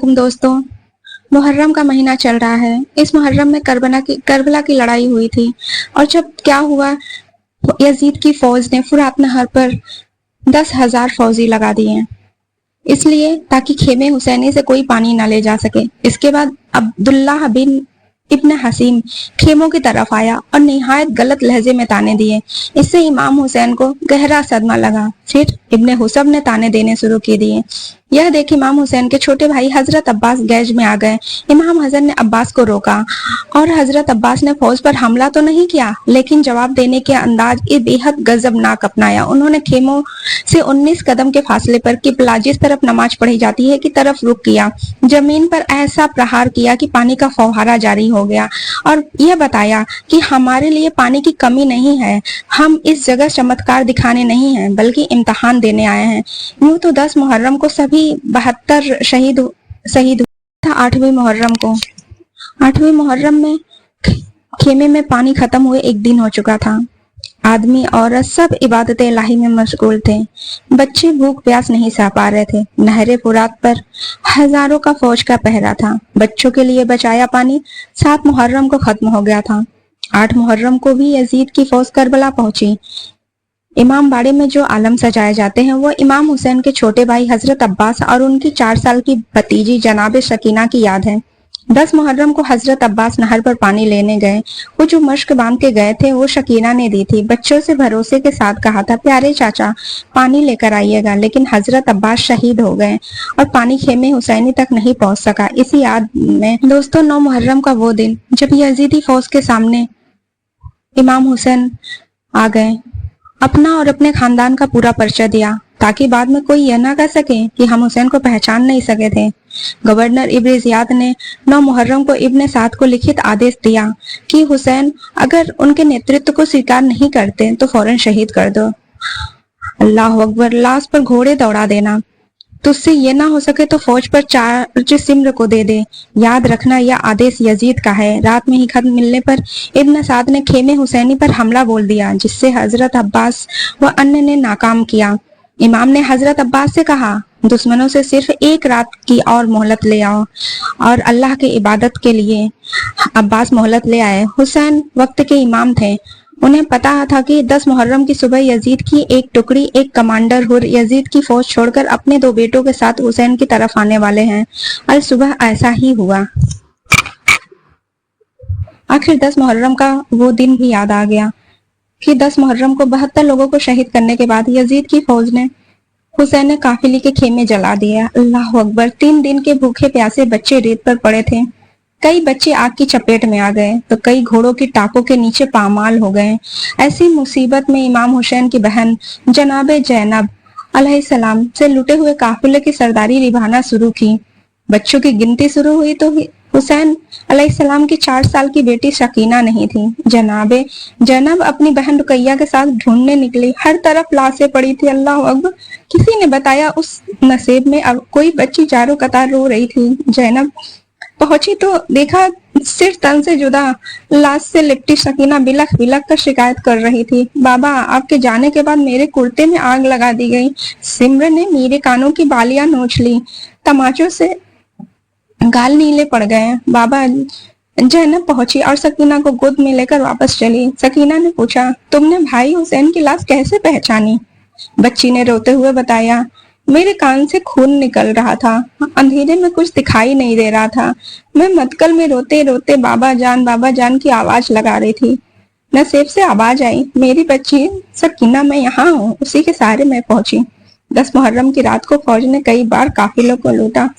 अलैकुम दोस्तों। मुहर्रम का महीना चल रहा है। इस मुहर्रम में करबला की लड़ाई हुई थी और जब क्या हुआ, यजीद की फौज ने फुरात नहर पर 10,000 फौजी लगा दिए, इसलिए ताकि खेमे हुसैनी से कोई पानी न ले जा सके। इसके बाद अब्दुल्लाह बिन इब्न हसीम खेमों की तरफ आया और निहायत गलत लहजे में ताने दिए। इससे इमाम हुसैन को गहरा सदमा लगा। फिर इब्न हुसब ने ताने देने शुरू कर दिए। यह देख इमाम हुसैन के छोटे भाई हजरत अब्बास गैज में आ गए। इमाम हसन ने अब्बास को रोका और हजरत अब्बास ने फौज पर हमला तो नहीं किया, लेकिन जवाब देने के अंदाज ये बेहद गजबनाक अपनाया। उन्होंने खेमों से 19 कदम के फासले पर किबला, जिस तरफ नमाज पढ़ी जाती है, की तरफ रुख किया। जमीन पर ऐसा प्रहार किया कि पानी का फौहारा जारी हो गया और यह बताया कि हमारे लिए पानी की कमी नहीं है, हम इस जगह चमत्कार दिखाने नहीं हैं बल्कि इम्तिहान देने आए हैं। यूं तो 10 मुहर्रम को सभी 72 शहीद हुए था। 8वीं मुहर्रम में खेमे में पानी खत्म हुए एक दिन हो चुका था। आदमी औरत सब इबादत इलाही में मशगूल थे। बच्चे भूख प्यास नहीं सह पा रहे थे। नहरे फुरात पर हजारों का फौज का पहरा था। बच्चों के लिए बचाया पानी 7 मुहर्रम को खत्म हो गया था। 8 मुहर्रम को भी यजीद की फौज करबला पहुंची। इमाम बाड़े में जो आलम सजाए जाते हैं वो इमाम हुसैन के छोटे भाई हजरत अब्बास और उनकी 4 साल की भतीजी जनाबे शकीना की याद है। 10 मुहर्रम को हजरत अब्बास नहर पर पानी लेने गए। वो जो मश्क बांध के गए थे वो शकीना ने दी थी। बच्चों से भरोसे के साथ कहा था, प्यारे चाचा पानी लेकर आइएगा, लेकिन हजरत अब्बास शहीद हो गए और पानी खेमे हुसैनी तक नहीं पहुंच सका। इसी याद में दोस्तों 9 मुहर्रम का वो दिन जब यजीदी फौज के सामने इमाम हुसैन आ गए, अपना और अपने खानदान का पूरा परिचय दिया ताकि बाद में कोई यह ना कह सके कि हम हुसैन को पहचान नहीं सके थे। गवर्नर इब्न जियाद ने 9 मुहर्रम को इब्न साद को लिखित आदेश दिया कि हुसैन अगर उनके नेतृत्व को स्वीकार नहीं करते तो फौरन शहीद कर दो। अल्लाह अकबर। लाश पर घोड़े दौड़ा देना। तुझसे ये ना हो सके तो फौज पर चार्ज सिम्र को दे दे। याद रखना यह आदेश यजीद का है। रात में ही खत मिलने पर इब्न साद ने खेमे हुसैनी पर हमला बोल दिया, जिससे हजरत अब्बास व अन्य ने नाकाम किया। इमाम ने हजरत अब्बास से कहा, दुश्मनों से सिर्फ 1 रात की और मोहलत ले आओ, और अल्लाह के इबादत के लिए अब्बास मोहलत ले आए। हुसैन वक्त के इमाम थे। उन्हें पता था कि 10 मुहर्रम की सुबह यजीद की एक टुकड़ी, एक कमांडर हुर यजीद की फौज छोड़कर अपने 2 बेटों के साथ हुसैन की तरफ आने वाले हैं। और सुबह ऐसा ही हुआ। आखिर 10 मुहर्रम का वो दिन भी याद आ गया कि 10 मुहर्रम को 72 लोगों को शहीद करने के बाद यजीद की फौज ने हुसैन ने काफिले के खेमे जला दिया। अल्लाह अकबर। 3 दिन के भूखे प्यासे बच्चे रेत पर पड़े थे। कई बच्चे आग की चपेट में आ गए तो कई घोड़ों की टाकों के नीचे पामाल हो गए। ऐसी मुसीबत में इमाम हुसैन की बहन जनाबे जैनब अलैहिस्सलाम से लुटे हुए काफिले की सरदारी निभाना शुरू की। बच्चों की गिनती शुरू हुई तो हुसैन अलैहिस्सलाम की 4 साल की बेटी शकीना नहीं थी। जनाबे जैनब अपनी बहन रुकैया के साथ ढूंढने निकली। हर तरफ लाशें पड़ी थी। अल्लाह अकबर। किसी ने बताया उस नसीब में अब कोई बच्ची चारों कतार रो रही थी। जैनब पहुंची तो देखा सिर तन से जुदा लाश से लिपटी शकीना बिलख बिलख कर शिकायत कर रही थी। बाबा, आपके जाने के बाद मेरे कुर्ते में आग लगा दी गई। सिमर ने मेरे कानों की बालियां नोच ली। तमाचों से गाल नीले पड़ गए। बाबा। जैनब पहुंची और सकीना को गोद में लेकर वापस चली। सकीना ने पूछा, तुमने भाई हुसैन की लाश कैसे पहचानी? बच्ची ने रोते हुए बताया, मेरे कान से खून निकल रहा था, अंधेरे में कुछ दिखाई नहीं दे रहा था। मैं मतकल में रोते रोते बाबा जान की आवाज लगा रही थी। नसीब से आवाज आई, मेरी बच्ची सकीना, मैं यहाँ हूँ। उसी के सहारे मैं पहुंची। 10 मुहर्रम की रात को फौज ने कई बार काफिलों को लूटा।